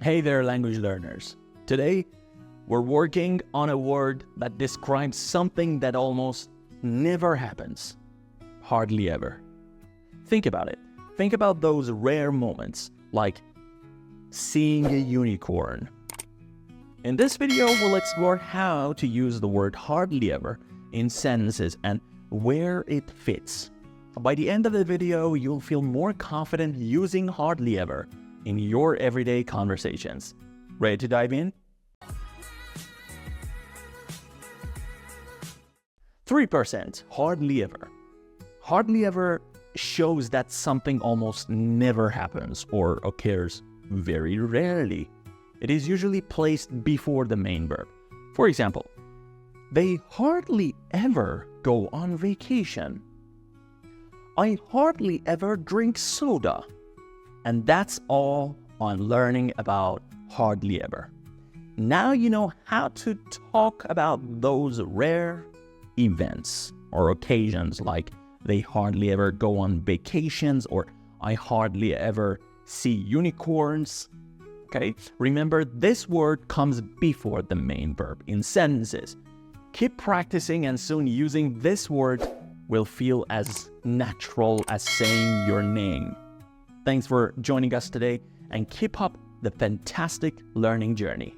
Hey there, language learners. Today, we're working on a word that describes something that almost never happens. Hardly ever. Think about it. Think about those rare moments, like seeing a unicorn. In this video, we'll explore how to use the word hardly ever in sentences and where it fits. By the end of the video, you'll feel more confident using hardly ever in your everyday conversations. Ready to dive in? 3%, hardly ever. Hardly ever shows that something almost never happens or occurs very rarely. It is usually placed before the main verb. For example, they hardly ever go on vacation. I hardly ever drink soda. And that's all on learning about hardly ever. Now you know how to talk about those rare events or occasions, like they hardly ever go on vacations or I hardly ever see unicorns. Okay, remember this word comes before the main verb in sentences. Keep practicing and soon using this word will feel as natural as saying your name. Thanks for joining us today and keep up the fantastic learning journey.